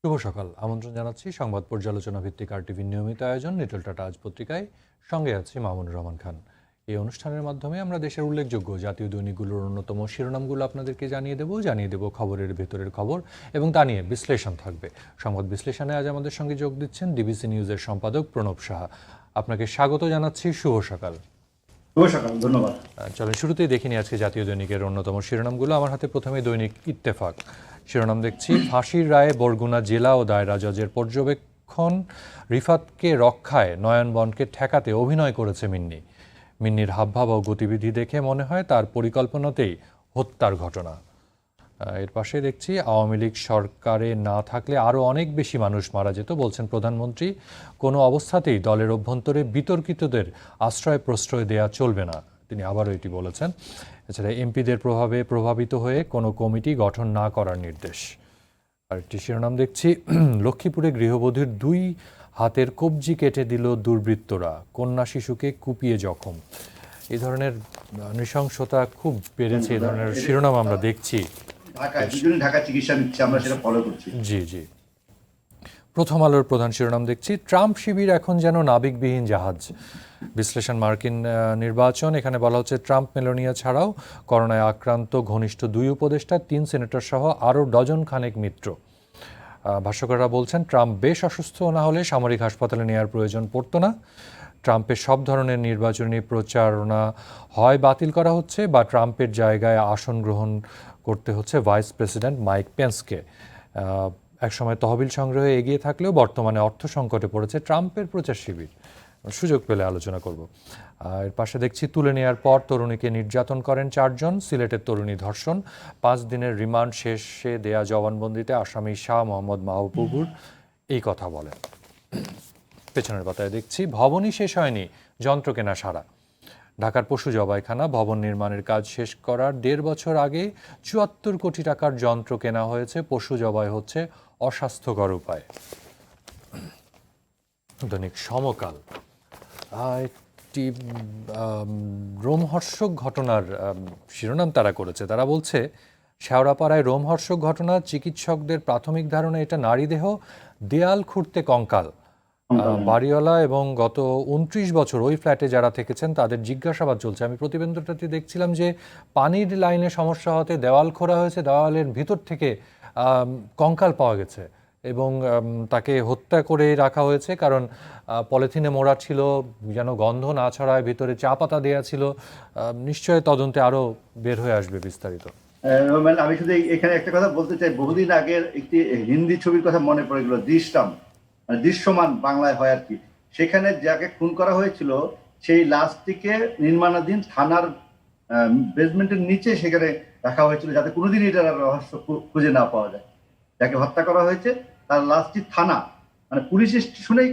শুভ সকাল। আমন্ত্রণ জানাচ্ছি সংবাদ পর্যালোচনা ভিত্তিক আরটিভির নিয়মিত আয়োজন লিটল টাটা আজ পত্রিকায়। সঙ্গে আছি মামুনুর রহমান খান। এই অনুষ্ঠানের মাধ্যমে আমরা দেশের উল্লেখযোগ্য জাতীয় দৈনিকগুলোর অন্যতম শিরোনামগুলো আপনাদেরকে জানিয়ে দেব খবরের ভেতরের খবর এবং তা নিয়ে বিশ্লেষণ থাকবে। সংবাদ বিশ্লেষণে আজ আমাদের সঙ্গে যোগ দিচ্ছেন ডিবিসি নিউজের সম্পাদক প্রণব সাহা। আপনাকে স্বাগত জানাচ্ছি। শুভ সকাল। ধন্যবাদ। চলেন শুরুতেই দেখিনি আজকে জাতীয় দৈনিকের অন্যতম শিরোনামগুলো। আমার হাতে প্রথমে দৈনিক ইত্তেফাক শিরোনাম দেখছি, ফাঁসির রায়ে বরগুনা জেলা ও দায়রা জজের পর্যবেক্ষণ, রিফাতকে রক্ষায় নয়নবনকে ঠেকাতে অভিনয় করেছে মিন্নি। মিন্নির হাবভাব ও গতিবিধি দেখে মনে হয় তার পরিকল্পনাতেই হত্যার ঘটনা। এর পাশে দেখছি, আওয়ামী লীগ সরকারে না থাকলে আরও অনেক বেশি মানুষ মারা যেত বলছেন প্রধানমন্ত্রী। কোনো অবস্থাতেই দলের অভ্যন্তরে বিতর্কিতদের আশ্রয় প্রশ্রয় দেয়া চলবে না, তিনি আবারও এটি বলেছেন। এছাড়া এমপিদের প্রভাবে প্রভাবিত হয়ে কোনো কমিটি গঠন না করার নির্দেশ। আর একটি শিরোনাম দেখছি, লক্ষ্মীপুরে গৃহবধূর 2 হাতের কবজি কেটে দিল দুর্বৃত্তরা, কন্যা শিশুকে কুপিয়ে জখম। এই ধরনের নৃশংসতা খুব বেড়েছে, এই ধরনের শিরোনাম আমরা দেখছি। ঢাকা চিকিৎসা নিচ্ছে, আমরা সেটা ফলো করছি। জি। প্রথম আলোর প্রধান শিরোনাম দেখছি, ট্রাম্প শিবির এখন যেন নাবিকবিহীন জাহাজ। বিশ্লেষণ মার্কিন নির্বাচন। এখানে বলা হচ্ছে, ট্রাম্প মেলোনিয়া ছাড়াও করোনায় আক্রান্ত ঘনিষ্ঠ 2 উপদেষ্টা, 3 সেনেটর সহ আরও ডজন খানেক মিত্র। ভাষ্যকাররা বলছেন, ট্রাম্প বেশ অসুস্থ না হলে সামরিক হাসপাতালে নেওয়ার প্রয়োজন পড়তো না। ট্রাম্পের সব ধরনের নির্বাচনী প্রচারণা হয় বাতিল করা হচ্ছে বা ট্রাম্পের জায়গায় আসন গ্রহণ করতে হচ্ছে ভাইস প্রেসিডেন্ট মাইক পেন্সকে। একসময় তহবিল সংগ্রহে এগিয়ে থাকলেও বর্তমানে অর্থ সংকটে পড়েছে ট্রাম্পের প্রচার শিবির। সুযোগ পেলে আলোচনা করব। এর পাশে দেখছি, তুলে নেওয়ার পর তরুণীকে নির্যাতন করেন 4 জন, সিলেটের তরুণী ধর্ষণ। 5 দিনের রিমান্ড শেষে দেয়া জবানবন্দিতে আসামি শাহ মোহাম্মদ মাহবুবুর এই কথা বলেন। পেছনের পাতায় দেখছি, ভবনই শেষ হয়নি, যন্ত্র কেনা সারা। ঢাকার পশু জবাইখানা ভবন নির্মাণের কাজ শেষ করার 1.5 বছর আগে 74 কোটি টাকার যন্ত্র কেনা হয়েছে। পশু জবাই হচ্ছে অস্বাস্থ্যকর উপায়। দৈনিক সমকাল একটি রোমহর্ষক ঘটনার শিরোনাম তারা করেছে। তারা বলছে, শেওড়াপাড়ায় রোমহর্ষক ঘটনা, চিকিৎসকদের প্রাথমিক ধারণা এটা নারীদেহ, দেয়াল খুঁড়তে কঙ্কাল। বাড়িওয়ালা এবং গত 29 বছর ওই ফ্ল্যাটে যারা থেকেছেন তাদের জিজ্ঞাসাবাদ চলছে। আমি প্রতিবেদনটাতে দেখছিলাম যে পানির লাইনে সমস্যা হতে দেওয়াল খোঁড়া হয়েছে, দেওয়ালের ভিতর থেকে কঙ্কাল পাওয়া গেছে এবং তাকে হত্যা করে রাখা হয়েছে, কারণ পলিথিনে মোড়া ছিল যেন গন্ধ না ছড়ায়, ভিতরে চা পাতা দেওয়া ছিল। নিশ্চয়ই তদন্তে আরও বের হয়ে আসবে বিস্তারিত। আমি শুধু এখানে একটা কথা বলতে চাই, বহুদিন আগের একটি হিন্দি ছবির কথা মনে পড়ে গেল, দৃশ্যমান বাংলায় হয় আর কি। সেখানে যাকে খুন করা হয়েছিল সেই লাশটিকে নির্মাণাধীন থানার বেসমেন্টের নিচে সেখানে রাখা হয়েছিল, যাতে কোনোদিন এটার রহস্য খুঁজে না পাওয়া যায়। যাকে হত্যা করা হয়েছে তার লাশটি থানা, মানে পুলিশ স্টেশনেই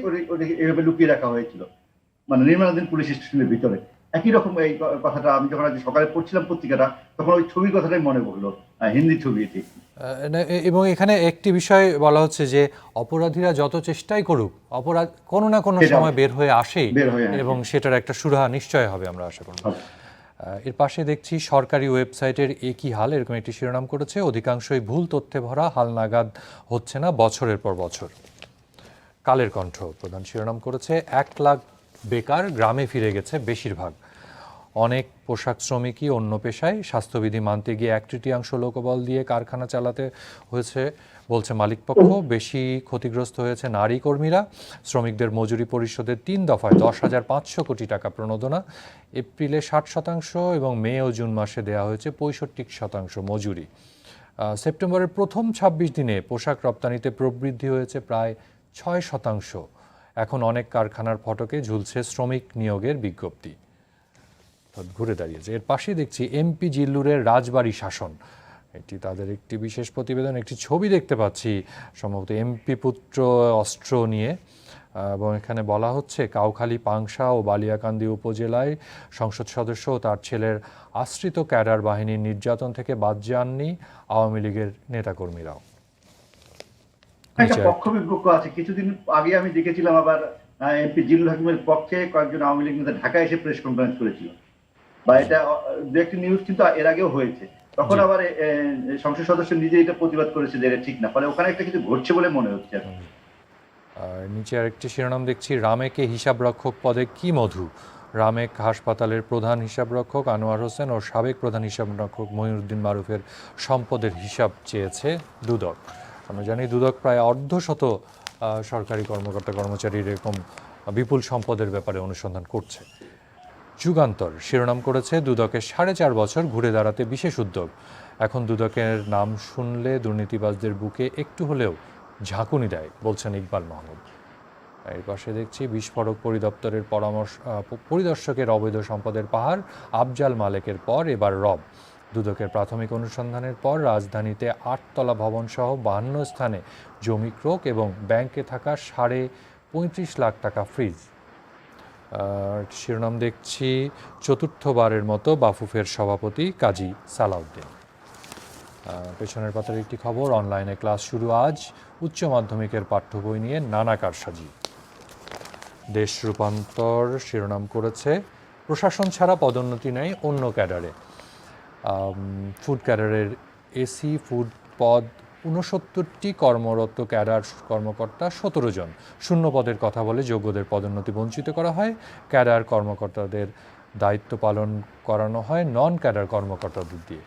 এভাবে লুকিয়ে রাখা হয়েছিল, মানে নির্মাণাধীন পুলিশ স্টেশনের ভিতরে। একই রকম এই কথাটা আমি যখন আজ সকালে পড়ছিলাম পত্রিকাটা, তখন ওই ছবির কথাটাই মনে পড়লো, হিন্দি ছবি এটি। এবং এখানে একটি বিষয় বলা হচ্ছে যে অপরাধীরা যত চেষ্টাই করুক, অপরাধ কোনো না কোনো সময় বের হয়ে আসেই এবং সেটার একটা সুরাহা নিশ্চয় হবে, আমরা আশা করব। এর পাশে দেখছি, সরকারি ওয়েবসাইটের একই হাল, এরকম একটি শিরোনাম করেছে, অধিকাংশই ভুল তথ্যে ভরা, হালনাগাদ হচ্ছে না বছরের পর বছর। কালের কণ্ঠ প্রধান শিরোনাম করেছে, 1 লাখ বেকার, গ্রামে ফিরে গেছে বেশিরভাগ। অনেক পোশাক শ্রমিকই অন্য পেশায়, স্বাস্থ্যবিধি মানতে গিয়ে 1/3 লোকবল দিয়ে কারখানা চালাতে হয়েছে বলছে মালিকপক্ষ। বেশি ক্ষতিগ্রস্ত হয়েছে নারী কর্মীরা। শ্রমিকদের মজুরি পরিশোধের 3 দফায় 10,500 কোটি টাকা প্রণোদনা। এপ্রিলে 60% এবং মে ও জুন মাসে দেওয়া হয়েছে 65% মজুরি। সেপ্টেম্বরের প্রথম 26 দিনে পোশাক রপ্তানিতে প্রবৃদ্ধি হয়েছে প্রায় 6%। এখন অনেক কারখানার ফটকে ঝুলছে শ্রমিক নিয়োগের বিজ্ঞপ্তি। ঘুরে দাঁড়িয়েছে। এর পাশে দেখছি, এমপি জিল্লুরের রাজবাড়ি শাসন, এটি তাদের একটি বিশেষ প্রতিবেদন। একটি ছবি দেখতে পাচ্ছি সম্ভবত এমপি পুত্র অস্ত্র নিয়ে, এবং এখানে বলা হচ্ছে, কাউখালী, পাংশা ও বালিয়াকান্দি উপজেলায় সংসদ সদস্য ও তার ছেলের আশ্রিত ক্যাডার বাহিনীর নির্যাতন থেকে বাদ যাননি আওয়ামী লীগের নেতাকর্মীরাও। একটা পক্ষ বিপক্ষ আছে। কিছুদিন আগে আমি দেখেছিলাম আবার এমপি জিল্লুর হাকিমের পক্ষে কয়েকজন আওয়ামী লীগ নেতা ঢাকায় এসে প্রেস কনফারেন্স করেছিল, বা এটা দু একটি নিউজ কিন্তু এর আগেও হয়েছে। তখন আবার সংসদ সদস্য নিজে এটা প্রতিবাদ করেছে যে এটা ঠিক না, ফলে ওখানে একটা কিছু ঘটছে বলে মনে হচ্ছে। আর নিচে আরেকটি শিরোনাম দেখছি, রামেকে হিসাবরক্ষক পদে কি মধু। রামেক হাসপাতালের প্রধান হিসাবরক্ষক আনোয়ার হোসেন ও সাবেক প্রধান হিসাবরক্ষক মহিউদ্দিন মারুফের সম্পদের হিসাব চেয়েছে দুদক। আমরা জানি দুদক প্রায় অর্ধশত সরকারি কর্মকর্তা কর্মচারীর এরকম বিপুল সম্পদের ব্যাপারে অনুসন্ধান করছে। যুগান্তর শিরোনাম করেছে, দুদকের 4.5 বছর ঘুরে দাঁড়াতে বিশেষ উদ্যোগ। এখন দুদকের নাম শুনলে দুর্নীতিবাজদের বুকে একটু হলেও ঝাঁকুনি দেয়, বলছেন ইকবাল মাহমুদ। এর পাশে দেখছি, বিস্ফোরক পরিদপ্তরের পরিদর্শকের অবৈধ সম্পদের পাহাড়, আফজাল মালেকের পর এবার রব। দুদকের প্রাথমিক অনুসন্ধানের পর রাজধানীতে 8 তলা ভবনসহ 52 স্থানে জমি ক্রোক এবং ব্যাংকে থাকা 35.5 লাখ টাকা ফ্রিজ। শিরোনাম দেখছি, চতুর্থবারের মতো বাফুফের সভাপতি কাজী সালাউদ্দিন। পেছনের পাতার একটি খবর, অনলাইনে ক্লাস শুরু আজ, উচ্চ মাধ্যমিকের পাঠ্য বই নিয়ে নানা কারসাজি। দেশ রূপান্তর শিরোনাম করেছে, প্রশাসন ছাড়া পদোন্নতি নেই অন্য ক্যাডারে। ফুড ক্যাডারের এসি ফুড পদ 69টি, কর্মরত ক্যাডার কর্মকর্তা 17 জন। শূন্য পদের কথা বলে যোগ্যদের পদোন্নতি বঞ্চিত করা হয়। ক্যাডার কর্মকর্তাদের দায়িত্ব পালন করানো হয় নন ক্যাডার কর্মকর্তাদের দিয়ে।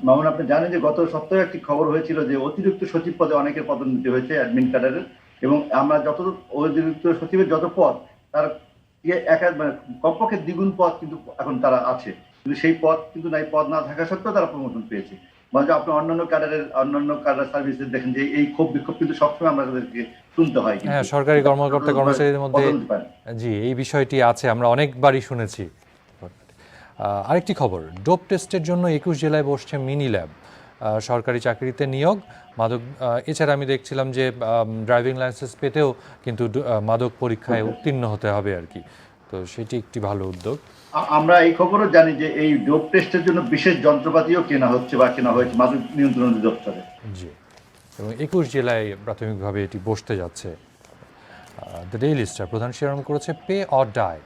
মামুন, আপনি জানেন যে গত সপ্তাহে একটি খবর হয়েছিল যে অতিরিক্ত সচিব পদে অনেকের পদোন্নতি হয়েছে অ্যাডমিন ক্যাডারের, এবং আমরা যত অতিরিক্ত সচিবের যত পদ তার মানে কমপক্ষে দ্বিগুণ পদ কিন্তু এখন তারা আছে, কিন্তু সেই পদ কিন্তু নাই, পদ না থাকা সত্ত্বেও তারা প্রমোশন পেয়েছে। মানে আপনি অন্যান্য ক্যাডার সার্ভিসে দেখেন যে এই ক্ষোভ বিক্ষোভ কিন্তু সবসময় আমাদেরকে শুনতে হয়। হ্যাঁ, সরকারি কর্মকর্তা কর্মচারীদের মধ্যে জি এই বিষয়টি আছে, আমরা অনেকবারই শুনেছি। আরেকটি খবর, ডোপ টেস্টের জন্য 21 জেলায় বসছে মিনি ল্যাব। সরকারি চাকরিতে নিয়োগ, মাদক। এছাড়া আমি দেখছিলাম যে ড্রাইভিং লাইসেন্স পেতেও কিন্তু মাদক পরীক্ষায় উত্তীর্ণ হতে হবে আর কি, তো সেটি একটি ভালো উদ্যোগ। আমরা এই খবরও জানি যে এই ডোপ টেস্টের জন্য বিশেষ যন্ত্রপাতিও কেনা হচ্ছে বা কেনা হয়েছে মাদক নিয়ন্ত্রণ অধিদপ্তরে। জি, এবং 21 জেলায় প্রাথমিকভাবে এটি বসতে যাচ্ছে। দ্য ডেইলি স্টার প্রধান শিরোনাম করেছে, pay or die,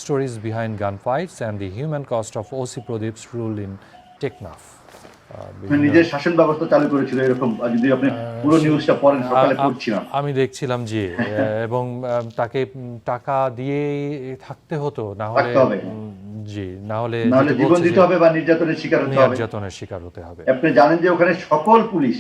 stories behind gun fights and the human cost of OC Pradeep's rule in Teknaf. নিজের শাসন ব্যবস্থা চালু করেছিল এরকম, যদি আপনি পুরো নিউজটা পড়েন, সকালে পড়ছিলাম আমি দেখছিলাম জি, এবং তাকে টাকা দিয়ে থাকতে হতো, না হলে জি, না হলে জীবন দিতে হবে বা নির্যাতনের শিকার হতে হবে। আপনি জানেন যে ওখানে সকল পুলিশ,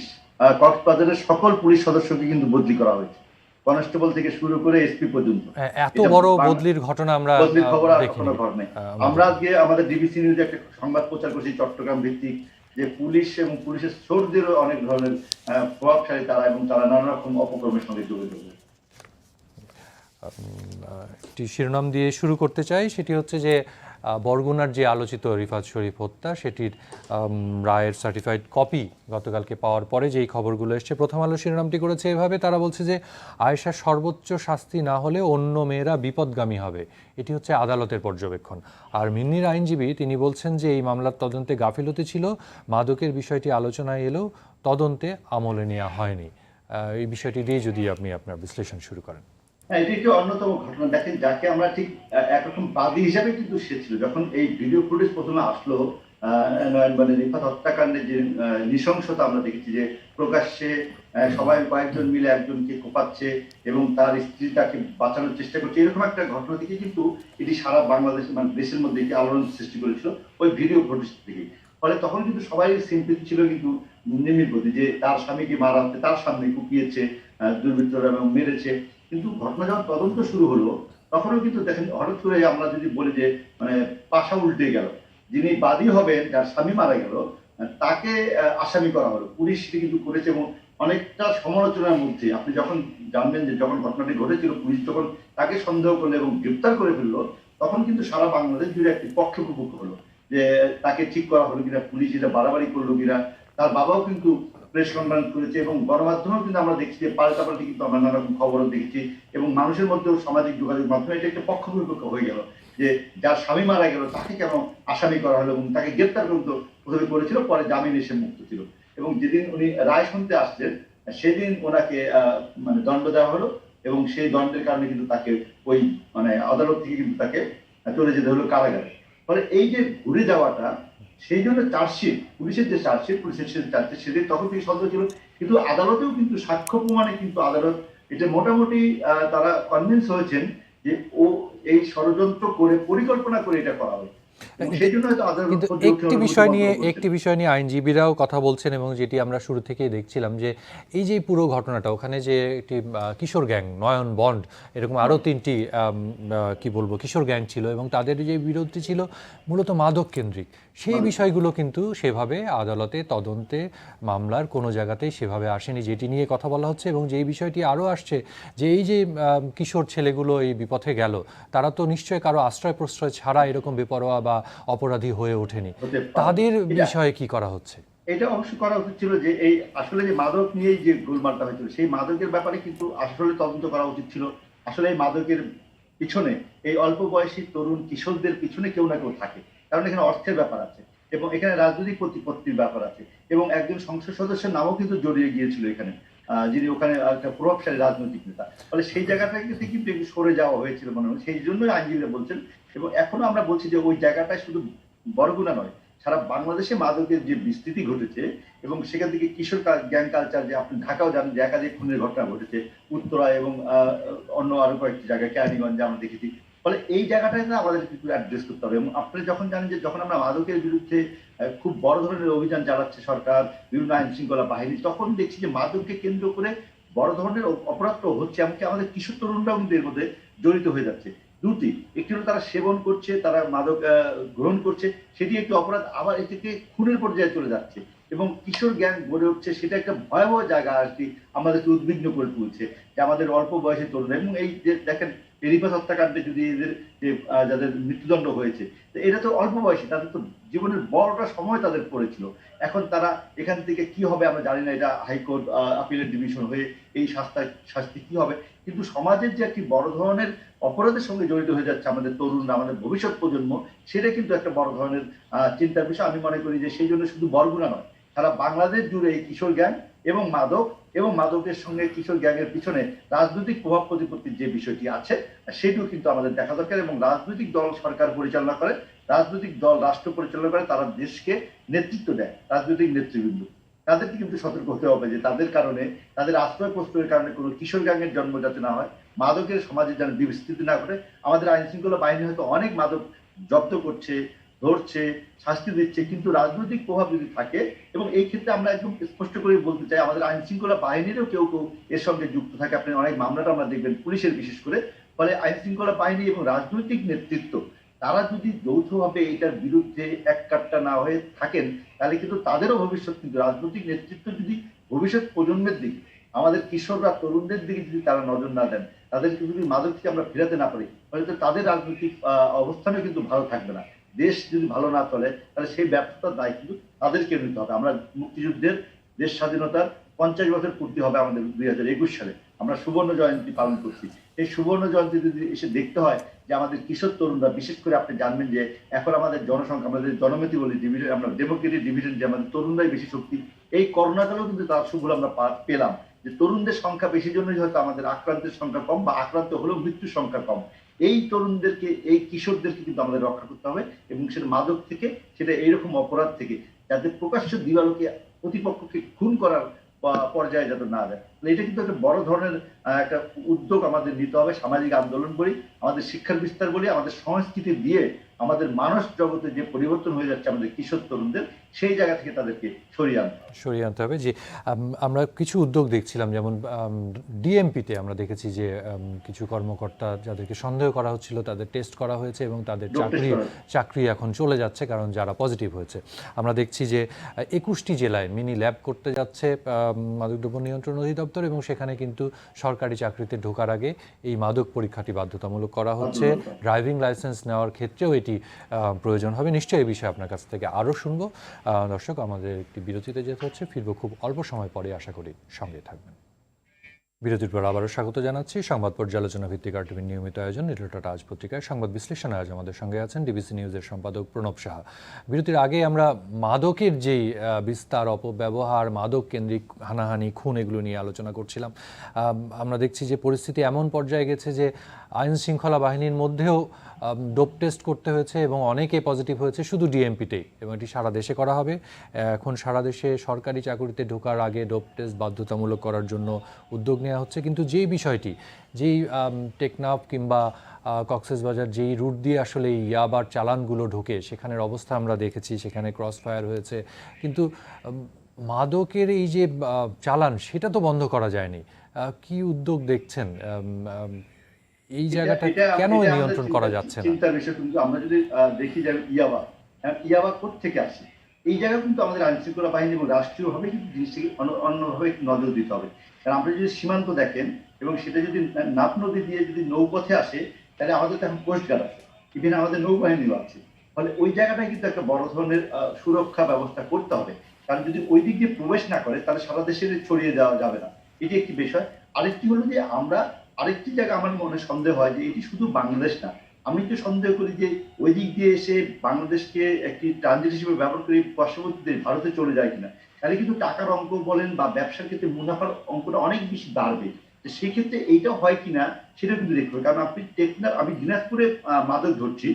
কক্সবাজারের সকল পুলিশ সদস্যকে কিন্তু বদলি করা হয়েছে, কনস্টেবল থেকে শুরু করে এসপি পর্যন্ত। এত বড় বদলির ঘটনা আমরা খবর আর কখনো ঘটে। আমরা আজকে আমাদের ডিবিসি নিউজে একটা সংবাদ প্রচার করছি চট্টগ্রাম ভিত্তিক, যে পুলিশ এবং পুলিশের সোর্সদেরও অনেক ধরনের প্রভাবশালী তারা, এবং তারা নানা রকম অপকর্মের সঙ্গে জড়িত। একটি শিরোনাম দিয়ে শুরু করতে চাই, সেটি হচ্ছে যে বরগুনার যে আলোচিত রিফাত শরীফ হত্যা, সেটির রায়ের সার্টিফাইড কপি গতকালকে পাওয়ার পরে যেই খবরগুলো এসছে, প্রথম আলো শিরোনামটি করেছে এভাবে, তারা বলছে যে আয়েশার সর্বোচ্চ শাস্তি না হলে অন্য মেয়েরা বিপদগামী হবে, এটি হচ্ছে আদালতের পর্যবেক্ষণ। আর মিন্নির আইনজীবী তিনি বলছেন যে এই মামলার তদন্তে গাফিলতি ছিল, মাদকের বিষয়টি আলোচনায় এলেও তদন্তে আমলে নেওয়া হয়নি। এই বিষয়টি দিয়ে যদি আপনি আপনার বিশ্লেষণ শুরু করেন। এটি একটি অন্যতম ঘটনা। দেখেন, যাকে আমরা ঠিক একরকম বাদী হিসাবে কিন্তু সে ছিল, যখন এই ভিডিও ফুটেজ প্রথমে আসলো, মানে রিফাত হত্যাকাণ্ডের যে নৃশংসতা আমরা দেখেছি, যে প্রকাশ্যে সবাই কয়েকজন মিলে একজনকে কোপাচ্ছে এবং তার স্ত্রী তাকে বাঁচানোর চেষ্টা করছে, এরকম একটা ঘটনা থেকে কিন্তু এটি সারা বাংলাদেশ মানে দেশের মধ্যে একটি আলোড়ন সৃষ্টি করেছিল ওই ভিডিও ফুটেজ থেকে। ফলে তখন কিন্তু সবাই সিম্পথি ছিল কিন্তু নিমির প্রতি, যে তার স্বামীকে মারা হচ্ছে, তার সামনে কুপিয়েছে দুর্বৃত্তরা এবং মেরেছে। কিন্তু ঘটনা যখন তদন্ত শুরু হলো, তখনও কিন্তু দেখেন হঠাৎ করে আমরা যদি বলি যে মানে পাশা উল্টে গেল, যিনি বাদী হবেন, যার স্বামী মারা গেল, তাকে আসামি করা হলো। পুলিশ কিন্তু করেছে, এবং অনেকটা সমালোচনার মধ্যে আপনি যখন জানবেন যে যখন ঘটনাটি ঘটেছিল, পুলিশ যখন তাকে সন্দেহ করলো এবং গ্রেপ্তার করে ফেললো, তখন কিন্তু সারা বাংলাদেশ জুড়ে একটি পক্ষবিপক্ষ হলো, যে তাকে ঠিক করা হলো কিনা, পুলিশ এটা বাড়াবাড়ি করলো কিনা। তার বাবাও কিন্তু প্রেস কনফারেন্স করেছে, এবং গণমাধ্যমেও কিন্তু আমরা দেখছি যে পাল্টাপাল্টি কিন্তু আমরা নানা রকম খবরও দেখেছি, এবং মানুষের মধ্যেও সামাজিক যোগাযোগ মাধ্যমে এটা একটা পক্ষ বিপক্ষ হয়ে গেল, যে যার স্বামী মারা গেল তাকে কেন আসামি করা হলো, এবং তাকে গ্রেপ্তার পর্যন্ত প্রথমে করেছিল, পরে জামিন এসে মুক্ত ছিল। এবং যেদিন উনি রায় শুনতে আসছেন সেদিন ওনাকে মানে দণ্ড দেওয়া হলো, এবং সেই দণ্ডের কারণে কিন্তু তাকে ওই মানে আদালত থেকে কিন্তু তাকে চলে যেতে হলো কারাগারে। ফলে এই যে ঘুরে যাওয়াটা, সেই জন্য চার্জশিট, পুলিশের যে চার্জশিট, পুলিশের চার্জশিট সেদিন তখন থেকে সন্দেহ ছিল, কিন্তু আদালতেও কিন্তু সাক্ষ্য প্রমাণে কিন্তু আদালত এটা মোটামুটি তারা কনভিন্স হয়েছেন যে ও এই ষড়যন্ত্র করে পরিকল্পনা করে এটা করা হবে। কিন্তু একটি বিষয় নিয়ে আইনজীবীরাও কথা বলছেন, এবং যেটি আমরা শুরু থেকেই দেখছিলাম যে এই যে পুরো ঘটনাটা, ওখানে যে একটি কিশোর গ্যাং, নয়ন বন্ড, এরকম আরও 3টি কি বলবো কিশোর গ্যাং ছিল, এবং তাদের যে বিরোধটি ছিল মূলত মাদক কেন্দ্রিক, সেই বিষয়গুলো কিন্তু সেভাবে আদালতে তদন্তে মামলার কোনো জায়গাতেই সেভাবে আসেনি, যেটি নিয়ে কথা বলা হচ্ছে। এবং যেই বিষয়টি আরও আসছে যে এই যে কিশোর ছেলেগুলো এই বিপথে গেল, তারা তো নিশ্চয়ই কারো আশ্রয় প্রশ্রয় ছাড়া এরকম বেপরোয়া বা অপরাধী হয়ে ওঠেনি, তাদের বিষয়ে কি করা হচ্ছে? এটা অবশ্যই করা উচিত ছিল যে এই আসলে যে মাদক নিয়েই যে গোলমালটা হয়েছিল, সেই মাদকের ব্যাপারে কিন্তু আসলে তদন্ত করা উচিত ছিল। আসলে এই মাদকের পিছনে এই অল্প বয়সী তরুণ কিশোরদের পিছনে কেউ না কেউ থাকে, কারণ এখানে অর্থের ব্যাপার আছে এবং এখানে রাজনৈতিক প্রতিপত্তির ব্যাপার আছে, এবং একজন সংসদ সদস্যের নামও কিন্তু জড়িয়ে গিয়েছিল এখানে, যিনি ওখানে একটা প্রভাবশালী রাজনৈতিক নেতা। ফলে সেই জায়গাটা কিন্তু একটু সরে যাওয়া হয়েছিল মনে হয়, সেই জন্যই আইনজীবীরা বলছেন। এবং এখনো আমরা বলছি যে ওই জায়গাটায় শুধু বরগুনা নয়, সারা বাংলাদেশে মাদকের যে বিস্তৃতি ঘটেছে এবং সেখান থেকে কিশোর গ্যাং কালচার, যে আপনি ঢাকাও জানেন যে একাধিক খুনের ঘটনা ঘটেছে, উত্তরা এবং অন্য আরো কয়েকটি জায়গায়, কেরানীগঞ্জে আমরা দেখেছি। ফলে এই জায়গাটাতে আমাদের কিন্তু অ্যাড্রেস করতে হবে। এবং আপনি যখন জানেন যে যখন আমরা মাদকের বিরুদ্ধে খুব বড় ধরনের অভিযান চালাচ্ছে সরকার, বিভিন্ন আইন শৃঙ্খলা বাহিনী, তখন দেখছি যে মাদককে কেন্দ্র করে বড় ধরনের অপরাধ হচ্ছে, এমনকি আমাদের কিশোর তরুণরাও কিন্তু এর মধ্যে জড়িত হয়ে যাচ্ছে। দুটি, একটি হলো তারা সেবন করছে, তারা মাদক গ্রহণ করছে, সেটি একটি অপরাধ, আবার এ থেকে খুনের পর্যায়ে চলে যাচ্ছে এবং কিশোর গ্যাং গড়ে উঠছে। সেটা একটা ভয়াবহ জায়গা আর কি, আমাদেরকে উদ্বিগ্ন করে তুলছে যে আমাদের অল্প বয়সী তরুণ। এবং এই যে দেখেন টেরিফাস হত্যাকাণ্ডে যদি এদের যে যাদের মৃত্যুদণ্ড হয়েছে, এটা তো অল্প বয়সী, তাদের তো জীবনের বড়টা সময় তাদের পড়েছিল। এখন তারা এখান থেকে কি হবে আমরা জানি না, এটা হাইকোর্ট আপিলের ডিভিশন হয়ে এই শাস্তি কি হবে, কিন্তু সমাজের যে একটি বড় ধরনের অপরাধের সঙ্গে জড়িত হয়ে যাচ্ছে আমাদের তরুণরা, আমাদের ভবিষ্যৎ প্রজন্ম, সেটা কিন্তু একটা বড় ধরনের চিন্তার বিষয়। আমি মনে করি যে সেই জন্য শুধু বরগুনা নয়, সারা বাংলাদেশ জুড়ে এই কিশোর গ্যাং এবং মাদকের সঙ্গে কিশোর গ্যাংয়ের পিছনে রাজনৈতিক প্রভাব প্রতিপত্তির যে বিষয়টি আছে, সেটিও কিন্তু আমাদের দেখা দরকার। এবং রাজনৈতিক দল সরকার পরিচালনা করে, রাজনৈতিক দল রাষ্ট্র পরিচালনা করে, তারা দেশকে নেতৃত্ব দেয়, রাজনৈতিক নেতৃবৃন্দ, তাদেরকে কিন্তু সতর্ক হতে হবে যে তাদের কারণে, তাদের আশ্রয় প্রশ্রয়ের কারণে কোনো কিশোর গ্যাংয়ের জন্ম যাতে না হয়, মাদকের সমাজে যেন বিস্তৃতি না ঘটে। আমাদের আইন শৃঙ্খলা বাহিনী হয়তো অনেক মাদক জব্দ করছে, ধরছে, শাস্তি দিচ্ছে, কিন্তু রাজনৈতিক প্রভাব যদি থাকে, এবং এই ক্ষেত্রে আমরা একদম স্পষ্ট করে বলতে চাই আমাদের আইন শৃঙ্খলা বাহিনীরও কেউ এর সঙ্গে যুক্ত থাকে। আপনি অনেক মামলাটা আমরা দেখবেন পুলিশের বিশেষ করে। ফলে আইন শৃঙ্খলা বাহিনী এবং রাজনৈতিক নেতৃত্ব, তারা যদি যৌথভাবে এটার বিরুদ্ধে এক কাট্টা না হয়ে থাকেন, তাহলে কিন্তু তাদেরও ভবিষ্যৎ, কিন্তু রাজনৈতিক নেতৃত্ব যদি ভবিষ্যৎ প্রজন্মের দিকে, আমাদের কিশোররা তরুণদের দিকে যদি তারা নজর না দেন, তাদেরকে যদি মাদক থেকে আমরা ফেরাতে না পারি, তাহলে তো তাদের রাজনৈতিক অবস্থানও কিন্তু ভালো থাকবে না। দেশ যদি ভালো না চলে, তাহলে সেই ব্যর্থতার দায় কিন্তু তাদেরকে নিতে হবে। আমরা মুক্তিযুদ্ধের, দেশ স্বাধীনতার 50 বছর পূর্তি হবে আমাদের 2021 সালে, আমরা সুবর্ণ জয়ন্তী পালন করছি। এই সুবর্ণ জয়ন্তী যদি এসে দেখতে হয় যে আমাদের কিশোর তরুণরা, বিশেষ করে আপনি জানবেন যে এখন আমাদের জনসংখ্যা, আমাদের জনমেতি বলি ডিভিডেন্ড, আমরা ডেমোক্রেটিক ডিভিডেন্ড, যে আমাদের তরুণরাই বেশি শক্তি। এই করোনাকালেও কিন্তু তার সুফল আমরা পেলাম, যে তরুণদের সংখ্যা বেশি জন্যই হয়তো আমাদের আক্রান্তের সংখ্যা কম, বা আক্রান্ত হলেও মৃত্যুর সংখ্যা কম। এই তরুণদেরকে, এই কিশোরদেরকে কিন্তু আমাদের রক্ষা করতে হবে, এবং সেটা মাদক থেকে, সেটা এইরকম অপরাধ থেকে, যাতে প্রকাশ্য দিবালোকে প্রতিপক্ষকে খুন করার পর্যায়ে যাতে না যায়। এটা কিন্তু একটা বড় ধরনের একটা উদ্যোগ আমাদের নিতে হবে, সামাজিক আন্দোলন বলি, আমাদের শিক্ষার বিস্তার বলি, আমাদের সংস্কৃতি দিয়ে আমাদের মানস জগতে যে পরিবর্তন হয়ে যাচ্ছে আমাদের কিশোর তরুণদের, সেই জায়গা থেকে তাদেরকে সরিয়ে আনতে হবে। যে আমরা কিছু উদ্যোগ দেখছিলাম, যেমন ডিএমপিতে আমরা দেখেছি যে কিছু কর্মকর্তা যাদেরকে সন্দেহ করা হচ্ছিল তাদের টেস্ট করা হয়েছে এবং তাদের চাকরি এখন চলে যাচ্ছে, কারণ যারা পজিটিভ হয়েছে। আমরা দেখছি যে 21টি জেলায় মিনি ল্যাব করতে যাচ্ছে মাদকদ্রব্য নিয়ন্ত্রণ অধিদপ্তর, এবং সেখানে কিন্তু সরকারি চাকরিতে ঢোকার আগে এই মাদক পরীক্ষাটি বাধ্যতামূলক করা হচ্ছে। ড্রাইভিং লাইসেন্স নেওয়ার ক্ষেত্রেও এটি প্রয়োজন হবে। নিশ্চয়ই এই বিষয়ে আপনার কাছ থেকে আরও শুনবো। দর্শক, আমাদের একটি বিরতিতে যেতে হচ্ছে, ফিরবো খুব অল্প সময় পরে, আশা করি সঙ্গে থাকবেন। বিরতির পর আবারও স্বাগত জানাচ্ছি। সংবাদ পর্যালোচনা ভিত্তিক আরটিভির নিয়মিত আয়োজন লিটল টাটা আজ পত্রিকায় সংবাদ বিশ্লেষণে আজ আমাদের সঙ্গে আছেন ডিবিসি নিউজের সম্পাদক প্রণব সাহা। বিরতির আগে আমরা মাদকের যেই বিস্তার, অপব্যবহার, মাদক কেন্দ্রিক হানাহানি, খুন, এগুলো নিয়ে আলোচনা করছিলাম। আমরা দেখছি যে পরিস্থিতি এমন পর্যায়ে গেছে যে আইন শৃঙ্খলা বাহিনীর মধ্যেও ডোপ টেস্ট করতে হয়েছে এবং অনেকে পজিটিভ হয়েছে শুধু ডিএমপিতেই, এবং এটি সারা দেশে করা হবে। এখন সারা দেশে সরকারি চাকুরিতে ঢোকার আগে ডোপ টেস্ট বাধ্যতামূলক করার জন্য উদ্যোগ নেওয়া হচ্ছে। কিন্তু যেই বিষয়টি, যেই টেকনাফ কিংবা কক্সবাজার যেই রুট দিয়ে আসলে ইয়াবার চালানগুলো ঢোকে, সেখানের অবস্থা আমরা দেখেছি, সেখানে ক্রস ফায়ার হয়েছে, কিন্তু মাদকের এই যে চালান সেটা তো বন্ধ করা যায়নি। কি উদ্যোগ দেখছেন? এই জায়গাটা কেন নিয়ন্ত্রণ করা যাচ্ছে না? চিন্তার বিষয় কিন্তু আমরা যদি দেখি যে ইয়াবা কোত্থেকে আসে, এই জায়গা কিন্তু আমাদের আইন শৃঙ্খলা বাহিনী এবং রাষ্ট্রীয়ভাবে কিন্তু জিনিসটাকে অন্যভাবে নজর দিতে হবে। কারণ আমরা যদি সীমান্ত দেখেন এবং সেটা যদি নাপ নদী দিয়ে যদি নৌপথে আসে, তাহলে আমাদের তো এখন কোস্টগার্ড আছে, ইভেন আমাদের নৌবাহিনীও আছে। ফলে ওই জায়গাটায় কিন্তু একটা বড় ধরনের সুরক্ষা ব্যবস্থা করতে হবে। কারণ যদি ওই দিক দিয়ে প্রবেশ না করে তাহলে সারা দেশে ছড়িয়ে দেওয়া যাবে না, এটি একটি বিষয়। আরেকটি হলো যে আমরা আরেকটি জায়গা আমার মনে সন্দেহ হয় যে এটি শুধু বাংলাদেশ না, আমি তো সন্দেহ করি যে ওই দিক দিয়ে এসে বাংলাদেশকে একটি ট্রানজিট হিসেবে ব্যবহার করে পার্শ্ববর্তী দেশ ভারতে চলে যায় কিনা, তাহলে কিন্তু টাকার অঙ্ক বলেন বা ব্যবসার ক্ষেত্রে মুনাফার অঙ্কটা অনেক বেশি বাড়বে। সেই ক্ষেত্রে এইটা হয় কিনা সেটা কিন্তু দেখতে হবে। কারণ আপনি আমি দিনাজপুরে মাদক ধরছি,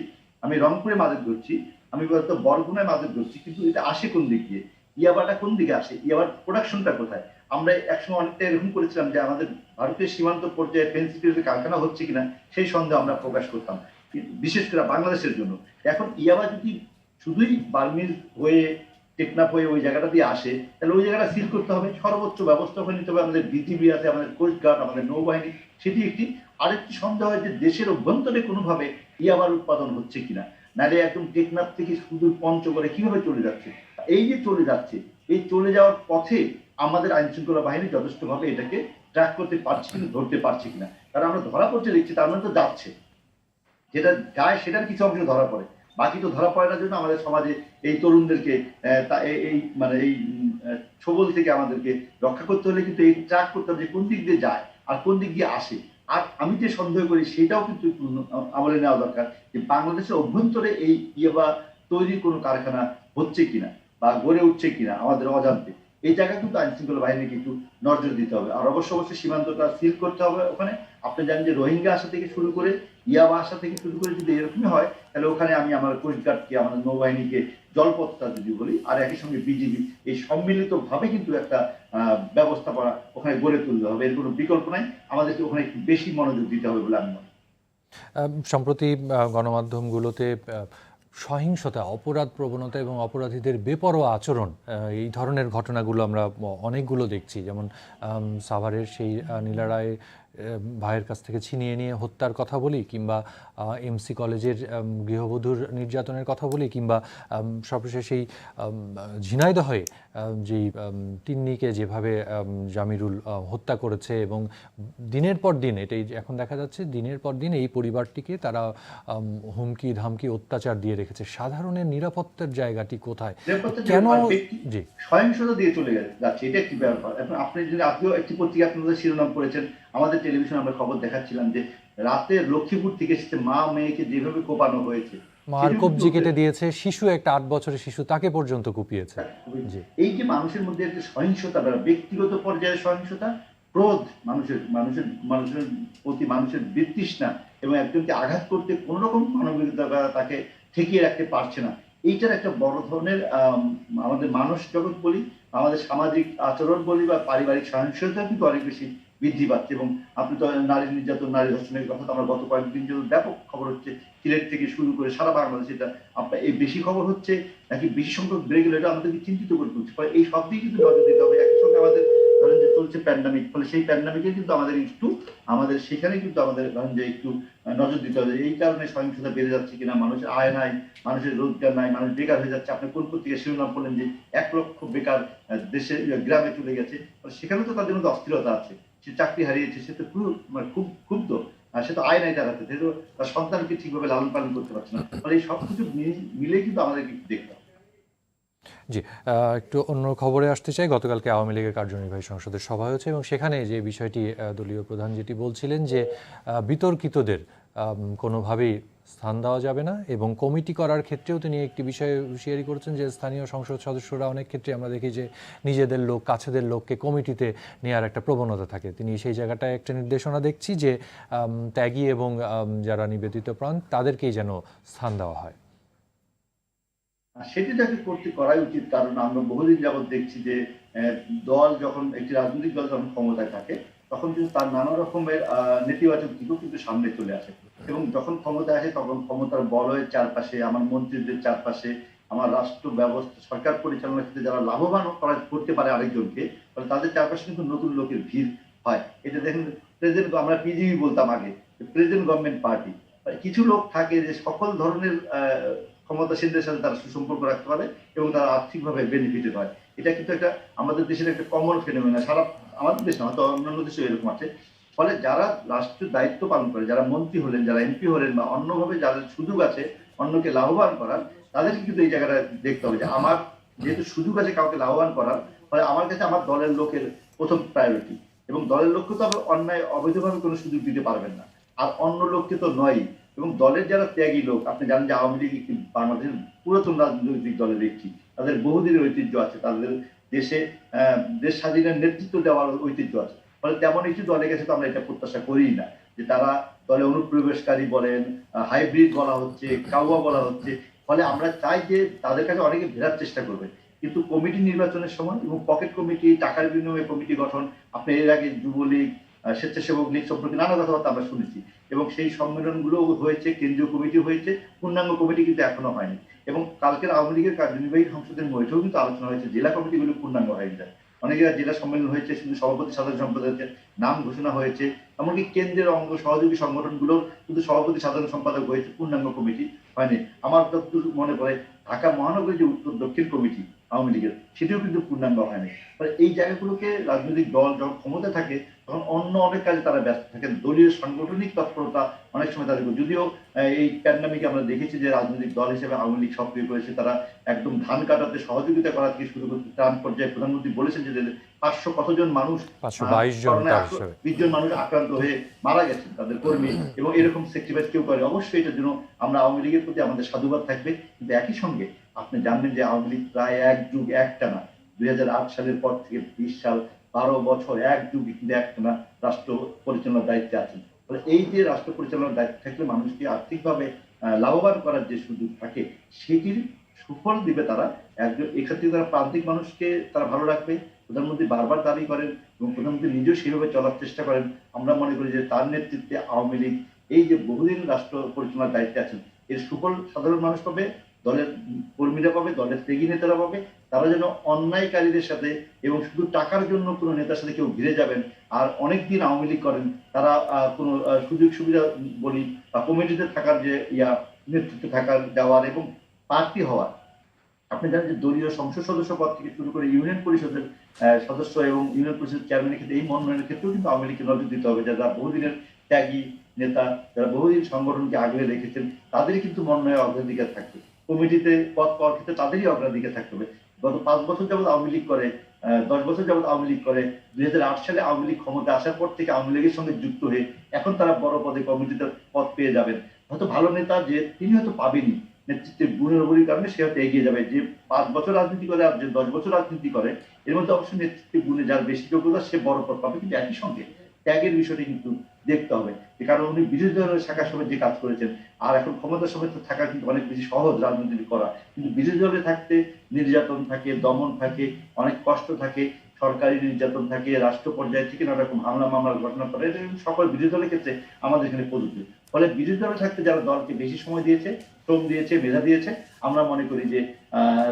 আমি রংপুরে মাদক ধরছি, আমি বলতো বরগুনায় মাদক ধরছি, কিন্তু এটা আসে কোন দিক দিয়ে, ইয়াবাটা কোন দিকে আসে, ইয়াবার প্রোডাকশনটা কোথায়? আমরা একসময় অনেকটা এরকম করেছিলাম যে আমাদের ভারতের সীমান্ত পর্যায়ে ফেন্সিপিউরিটি কারখানা হচ্ছে কিনা সেই সন্দেহ আমরা প্রকাশ করতাম, বিশেষ করে বাংলাদেশের জন্য। এখন ইয়াবা যদি শুধুই বার্মিজ হয়ে টেকনাফ হয়ে ওই জায়গাটা দিয়ে আসে, তাহলে ওই জায়গাটা সিল করতে হবে, সর্বোচ্চ ব্যবস্থাপনা নিতে হবে। আমাদের বিজিবি আছে, আমাদের কোস্টগার্ড, আমাদের নৌবাহিনী, সেটি একটি। আরেকটি সন্দেহ হয় যে দেশের অভ্যন্তরে কোনোভাবে ইয়াবার উৎপাদন হচ্ছে কিনা, নাহলে একদম টেকনাফ থেকে শুধু পঞ্চগড়ে কিভাবে চলে যাচ্ছে। এই যে চলে যাচ্ছে, এই চলে যাওয়ার পথে আমাদের আইন শৃঙ্খলা বাহিনী যথেষ্টভাবে এটাকে ট্র্যাক করতে পারছে কিনা, ধরতে পারছে কিনা। কারণ আমরা ধরা পড়ছে দেখছি, তার মানে তো যাচ্ছে, যেটা যায় সেটার কিছু অংশ ধরা পড়ে, বাকি তো ধরা পড়ে না। জন্য আমাদের সমাজে এই তরুণদেরকে এই মানে এই ছবল থেকে আমাদেরকে রক্ষা করতে হলে কিন্তু এই ট্র্যাক করতে হবে যে কোন দিক দিয়ে যায় আর কোন দিক দিয়ে আসে। আর আমি যে সন্দেহ করি সেটাও কিন্তু আমলে নেওয়া দরকার যে বাংলাদেশের অভ্যন্তরে এই ইয়াবা তৈরির কোনো কারখানা হচ্ছে কিনা বা গড়ে উঠছে কিনা আমাদের অজান্তে, এই জায়গায় কিন্তু আইন শৃঙ্খলা বাহিনীকে একটু নজর দিতে হবে। আর অবশ্যই সীমান্তটা সিল করতে হবে। ওখানে আপনি জানেন যে রোহিঙ্গা আসা থেকে শুরু করে ইয়াবা আসা থেকে শুরু করে যদি এরকমই হয়, তাহলে ওখানে আমি আমার কোস্টগার্ডকে, আমাদের নৌবাহিনীকে, জলপথটা যদি বলি, আর একই সঙ্গে বিজিবি, এই সম্মিলিত ভাবে কিন্তু একটা ব্যবস্থাপনা ওখানে গড়ে তুলতে হবে। এর কোনো বিকল্প নাই, আমাদেরকে ওখানে একটু বেশি মনোযোগ দিতে হবে বলে আমি মনে করি। সম্প্রতি গণমাধ্যমগুলোতে সহিংসতা, অপরাধ প্রবণতা এবং অপরাধীদের বেপরোয়া আচরণ, এই ধরনের ঘটনাগুলো আমরা অনেকগুলো দেখছি। যেমন সাভারের সেই নীলা রায় ভাইয়ের কাছ থেকে ছিনিয়ে নিয়ে হত্যার কথা বলি, কিংবা এমসি কলেজের গৃহবধূর নির্যাতনের কথা বলি, কিংবা সর্বশেষ সেই ঝিনাইদহে যেই তিন্নিকে যেভাবে জামিরুল হত্যা করেছে, এবং দিনের পর দিন এটাই এখন দেখা যাচ্ছে, দিনের পর দিন এই পরিবারটিকে তারা হুমকি ধামকি অত্যাচার দিয়ে রেখেছে। সাধারণের নিরাপত্তার জায়গাটি কোথায়, কেন জি সহিংসতা দিয়ে চলে যাচ্ছে, এটা একটি ব্যাপার। এখন আপনি যদি আজকেও একটি পত্রিকা আপনাদের শিরোনাম করেছেন, আমাদের টেলিভিশনে আমরা খবর দেখাচ্ছিলাম যে রাতে লক্ষ্মীপুর থেকে এসেছে মা মেয়েকে যেভাবে কোপানো হয়েছে, মার কবজি কেটে দিয়েছে, শিশু একটা 8 বছরের শিশু, তাকে পর্যন্ত কুপিয়েছে। এই যে মানুষের মধ্যে একটা সহিংসতা, ব্যক্তিগত পর্যায়ে সহিংসতা, ক্রোধ, মানুষের প্রতি মানুষের বিতৃষ্ণা, এবং একজনকে আঘাত করতে কোন রকম মানবিকতা তাকে ঠেকিয়ে রাখতে পারছে না, এইটার একটা বড় ধরনের আমাদের মানস জগৎ বলি, আমাদের সামাজিক আচরণ বলি বা পারিবারিক সহিংসতা কিন্তু অনেক বেশি বৃদ্ধি পাচ্ছে। এবং আপনি তো নারী নির্যাতন, নারী ধর্ষণের কথা তো আমরা গত কয়েকদিন যদি ব্যাপক খবর হচ্ছে, সিলেট থেকে শুরু করে সারা বাংলাদেশে, এটা আপনার এই বেশি খবর হচ্ছে নাকি বেশি সংখ্যক বেড়ে গেলে, এটা আমাদেরকে চিন্তিত করে তুলছে। ফলে এই সব দিকে কিন্তু নজর দিতে হবে। একই সঙ্গে আমাদের ধরেন যে চলছে প্যান্ডামিক, ফলে সেই প্যান্ডামিকে কিন্তু আমাদের সেখানে কিন্তু আমাদের ধরেন যে একটু নজর দিতে হবে। এই কারণে সহিংসতা বেড়ে যাচ্ছে কিনা, মানুষের আয় নাই, মানুষের রোজগার নাই, মানুষ বেকার হয়ে যাচ্ছে। আপনি কোন পত্রিকা শিরোনাম করলেন যে 1 লক্ষ বেকার দেশে গ্রামে চলে গেছে, সেখানে তো তাদের মধ্যে অস্থিরতা আছে, সে চাকরি হারিয়েছে, সে তো খুব ক্ষুব্ধ, সে তো আয় নাই তার হাতে, তার সন্তানকে ঠিকভাবে লালন পালন করতে পারছে না। ফলে এই সবকিছু মিলে কিন্তু আমাদেরকে দেখতে হবে। জি, একটু অন্য খবরে আসতে চাই। গতকালকে আওয়ামী লীগের কার্যনির্বাহী সংসদের সভা হয়েছে, এবং সেখানে যে বিষয়টি দলীয় প্রধান যেটি বলছিলেন যে বিতর্কিতদের কোনোভাবেই স্থান দেওয়া যাবে না। এবং কমিটি করার ক্ষেত্রেও তিনি একটি বিষয়ে হুঁশিয়ারি করেছেন যে স্থানীয় সংসদ সদস্যরা অনেক ক্ষেত্রে আমরা দেখি যে নিজেদের লোক, কাছেদের লোককে কমিটিতে নেওয়ার একটা প্রবণতা থাকে। তিনি সেই জায়গাটায় একটা নির্দেশনা দেখছি যে ত্যাগী এবং যারা নিবেদিত প্রাণ তাদেরকেই যেন স্থান দেওয়া হয়। সেটি তাকে করাই উচিত, কারণ আমরা বহুদিন যাবৎ দেখছি যে দল যখন, একটি রাজনৈতিক দল যখন ক্ষমতায় থাকে তখন কিন্তু তার নানা রকমের নেতিবাচক দিকও কিন্তু সামনে চলে আসে, এবং যখন ক্ষমতায় আসে তখন ক্ষমতার বলয়ের চারপাশে, আমার মন্ত্রীদের চারপাশে, আমার রাষ্ট্র ব্যবস্থা, সরকার পরিচালনার ক্ষেত্রে যারা লাভবান করতে পারে আরেকজনকে, তাদের চারপাশে কিন্তু নতুন লোকের ভিড় হয়। এটা দেখেন, প্রেজেন্ট, আমরা পিজিবি বলতাম আগে, প্রেজেন্ট গভর্নমেন্ট পার্টি, কিছু লোক থাকে যে সকল ধরনের ক্ষমতাসীনদের সাথে তারা সুসম্পর্ক রাখতে পারে এবং তারা আর্থিকভাবে বেনিফিটেড হয়। এটা কিন্তু একটা আমাদের দেশের একটা কমন ফেনোমেনা, সারা আমাদের দেশে হয়তো অন্যান্য দেশেও এরকম আছে। ফলে যারা রাষ্ট্রের দায়িত্ব পালন করে, যারা মন্ত্রী হলেন, যারা এমপি হলেন, বা অন্যভাবে যাদের সুযোগ আছে অন্যকে লাভবান করার, তাদেরকে কিন্তু এই জায়গাটা দেখতে হবে যে আমার যেহেতু সুযোগ আছে কাউকে লাভবান করার, ফলে আমার কাছে আমার দলের লোকের প্রথম প্রায়োরিটি, এবং দলের লোককে তো আবার অন্যায় অবৈধভাবে কোনো সুযোগ দিতে পারবেন না, আর অন্য লোককে তো নয়। এবং দলের যারা ত্যাগী লোক, আপনি জানেন যে আওয়ামী লীগ একটি বাংলাদেশের পুরাতন রাজনৈতিক দলের একটি, তাদের বহুদিনের ঐতিহ্য আছে, তাদের দেশে দেশ স্বাধীনের নেতৃত্ব দেওয়ার ঐতিহ্য আছে। ফলে তেমন একটি দলের কাছে তো আমরা এটা প্রত্যাশা করি না যে তারা দলে অনুপ্রবেশকারী বলেন, হাইব্রিড বলা হচ্ছে, কাউয়া বলা হচ্ছে। ফলে আমরা চাই যে তাদের কাছে অনেকে ফেরার চেষ্টা করবে, কিন্তু কমিটি নির্বাচনের সময় এবং পকেট কমিটি, টাকার বিনিময়ে কমিটি গঠন, আপনি এর আগে যুবলীগ, স্বেচ্ছাসেবক লীগ সম্পর্কে নানা কথাবার্তা আমরা শুনেছি, এবং সেই সম্মেলনগুলো হয়েছে, কেন্দ্রীয় কমিটি হয়েছে, পূর্ণাঙ্গ কমিটি কিন্তু এখনো হয়নি। এবং কালকের আওয়ামী লীগের কার্যনির্বাহী সংসদের বৈঠকেও কিন্তু আলোচনা হয়েছে, জেলা কমিটিগুলো পূর্ণাঙ্গ হয়নি। অনেকে জেলা সম্মেলন হয়েছে, শুধু সভাপতি, সাধারণ সম্পাদকের নাম ঘোষণা হয়েছে, এমনকি কেন্দ্রের অঙ্গ সহযোগী সংগঠনগুলো শুধু সভাপতি, সাধারণ সম্পাদক হয়েছে, পূর্ণাঙ্গ কমিটি হয়নি। আমার যতদূর মনে পড়ে ঢাকা মহানগরী যে উত্তর দক্ষিণ কমিটি আওয়ামী লীগের, সেটিও কিন্তু পূর্ণাঙ্গ হয়নি। এই জায়গাগুলোকে রাজনৈতিক দল যখন ক্ষমতা থাকে তখন অন্য অনেক কাজে তারা ব্যস্ত থাকেন, দলীয় সাংগঠনিক তৎপরতা অনেক সময় তাদের, যদিও এই প্যান্ডামিকে আমরা দেখেছি যে রাজনৈতিক দল হিসেবে আওয়ামী লীগ সক্রিয় করেছে, তারা একদম ধান কাটাতে সহযোগিতা করা থেকে শুরু করতে ত্রাণ পর্যায়ে প্রধানমন্ত্রী বলেছেন যে 500 কতজন মানুষ, 20 জন মানুষ আক্রান্ত হয়ে মারা গেছেন তাদের কর্মী, এবং এরকম স্যাক্রিফাইস কেউ করে, অবশ্যই এটার জন্য আমরা আওয়ামী লীগের প্রতি আমাদের সাধুবাদ থাকবে। কিন্তু একই সঙ্গে আপনি জানবেন যে আওয়ামী লীগ প্রায় এক যুগ একটানা 2008 সালের পর থেকে 20 সাল, 12 বছর এক যুগ কিন্তু একটানা রাষ্ট্র পরিচালনার দায়িত্বে আছেন। ফলে এই যে রাষ্ট্র পরিচালনার দায়িত্ব থাকলে মানুষকে আর্থিকভাবে লাভবান করার যে সুযোগ থাকে, সেটির সুফল দিবে তারা। একজন এক্ষেত্রে তারা প্রান্তিক মানুষকে তারা ভালো রাখবে। প্রধানমন্ত্রী বারবার দাবি করেন এবং প্রধানমন্ত্রী নিজেও সেভাবে চলার চেষ্টা করেন। আমরা মনে করি যে তার নেতৃত্বে আওয়ামী লীগ এই যে বহুদিন রাষ্ট্র পরিচালনার দায়িত্বে আছেন, এর সুফল সাধারণ মানুষ পাবে, দলের কর্মীরা পাবে, দলের ত্যাগী নেতারা পাবে। তারা যেন অন্যায়কারীদের সাথে এবং শুধু টাকার জন্য কোনো নেতার সাথে কেউ ঘিরে যাবেন আর অনেকদিন আওয়ামী লীগ করেন, তারা কোনো সুযোগ সুবিধা বলি বা কমিটিতে থাকার যে নেতৃত্বে থাকার যাওয়ার এবং প্রার্থী হওয়ার, আপনি জানেন যে দলীয় সংসদ সদস্য পদ থেকে শুরু করে ইউনিয়ন পরিষদের সদস্য এবং ইউনিয়ন পরিষদ চেয়ারম্যানের ক্ষেত্রে, এই মনোনয়নের ক্ষেত্রেও কিন্তু আওয়ামী লীগকে নজর দিতে হবে। যারা বহুদিনের ত্যাগী নেতা, যারা বহুদিন সংগঠনকে আগলে রেখেছেন, তাদেরই কিন্তু মনোনয়নের অগ্রাধিকার থাকবে। কমিটিতে পদ পাওয়ার ক্ষেত্রে তাদেরই অগ্রাধিকার থাকতে হবে। গত 5 বছর যাবৎ আওয়ামী লীগ করে, 10 বছর যাবৎ আওয়ামী লীগ করে, 2008 সালে আওয়ামী লীগ ক্ষমতা আসার পর থেকে আওয়ামী লীগের সঙ্গে যুক্ত হয়ে এখন তারা বড় পদে কমিটিতে পদ পেয়ে যাবেন। হয়তো ভালো নেতা যে তিনি হয়তো পাবেনি, নেতৃত্বের গুণের উপরই কারণে সে হয়তো এগিয়ে যাবে। যে 5 বছর রাজনীতি করে আর যে 10 বছর রাজনীতি করে, এর মধ্যে অবশ্যই নেতৃত্বের গুণে যার বেশি যোগ্যতা সে বড় পদ পাবে। কিন্তু একই সঙ্গে ত্যাগের বিষয়টি কিন্তু দেখতে হবে, কারণ উনি বিরোধী দলের শাখার সময় যে কাজ করেছেন, আর এখন ক্ষমতার সময় তো থাকা কিন্তু অনেক বেশি সহজ রাজনীতি করা, কিন্তু বিরোধী দলে থাকতে নির্যাতন থাকে, দমন থাকে, অনেক কষ্ট থাকে, সরকারি নির্যাতন থাকে, রাষ্ট্র পর্যায়ে থেকে নানা রকম হামলা মামলার ঘটনা করে, সকল বিরোধী দলের ক্ষেত্রে আমাদের এখানে প্রযোজ্য। ফলে বিরোধী দলে থাকতে যারা দলকে বেশি সময় দিয়েছে, শ্রম দিয়েছে, মেধা দিয়েছে, আমরা মনে করি যে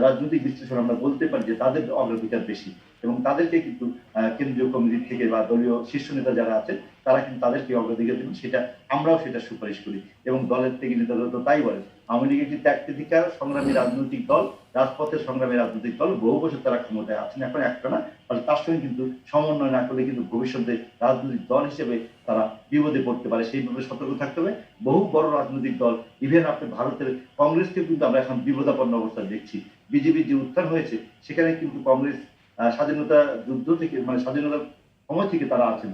রাজনৈতিক বিশ্লেষণ আমরা বলতে পারি যে তাদের অগ্রাধিকার বেশি, এবং তাদেরকে কিন্তু কেন্দ্রীয় কমিটি থেকে বা দলীয় শীর্ষ নেতা যারা আছেন তারা কিন্তু তাদেরকে অগ্রাধিকার দেবেন, সেটা আমরাও সেটা সুপারিশ করি। এবং দলের থেকে নেতারা তো তাই বলেন, আওয়ামী লীগ একটি ত্যাগতিকার সংগ্রামী রাজনৈতিক দল, রাজপথের সংগ্রামী রাজনৈতিক দল, বহু বছর তারা ক্ষমতায় আছেন, এখন একটা না। ফলে তার সঙ্গে কিন্তু সমন্বয় না করলে কিন্তু ভবিষ্যতে রাজনৈতিক দল হিসেবে তারা বিপদে পড়তে পারে, সেইভাবে সতর্ক থাকতে হবে। বহু বড় রাজনৈতিক দল, ইভেন আপনি ভারতের কংগ্রেসকে কিন্তু আমরা এখন বিপদাপন্ন অবস্থায় দেখছি। বিজেপির যে উত্থান হয়েছে সেখানে কিন্তু কংগ্রেস স্বাধীনতা যুদ্ধ থেকে, মানে স্বাধীনতার সময় থেকে তারা আছেন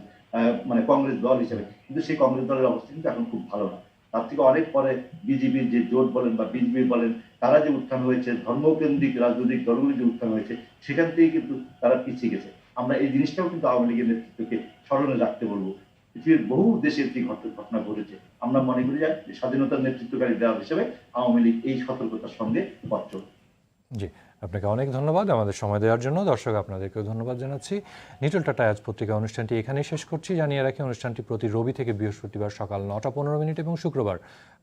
মানে কংগ্রেস দল হিসেবে, কিন্তু সেই কংগ্রেস দলের অবস্থা কিন্তু এখন খুব ভালো না। তার থেকে অনেক পরে বিজেপির যে জোট বলেন বা বিজেপি বলেন, তারা যে উত্থান হয়েছে, ধর্মকেন্দ্রিক রাজনৈতিক দলগুলি যে উত্থান হয়েছে, সেখান থেকে কিন্তু তারা পিছিয়ে গেছে। আমরা এই জিনিসটাও কিন্তু আওয়ামী লীগের নেতৃত্বকে স্মরণে রাখতে বলবো। পৃথিবীর বহু দেশে একটি ঘটনা ঘটেছে। আমরা মনে করি যে স্বাধীনতার নেতৃত্বকারী দেওয়া হিসেবে আওয়ামী লীগ এই সতর্কতার সঙ্গে পথ চলবে। জি, আপনাকে অনেক ধন্যবাদ আমাদের সময় দেওয়ার জন্য। দর্শক, আপনাদেরকেও ধন্যবাদ জানাচ্ছি। নিটল টাটা আজ পত্রিকা অনুষ্ঠানটি এখানেই শেষ করছি। জানিয়ে রাখি, অনুষ্ঠানটি প্রতি রবি থেকে বৃহস্পতিবার সকাল 9:15 এবং শুক্রবার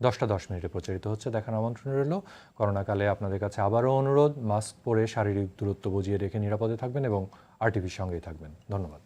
10:10 প্রচারিত হচ্ছে। দেখার আমন্ত্রণ রইল। করোনাকালে আপনাদের কাছে আবারও অনুরোধ, মাস্ক পরে শারীরিক দূরত্ব বজিয়ে রেখে নিরাপদে থাকবেন এবং RTVর সঙ্গেই থাকবেন। ধন্যবাদ।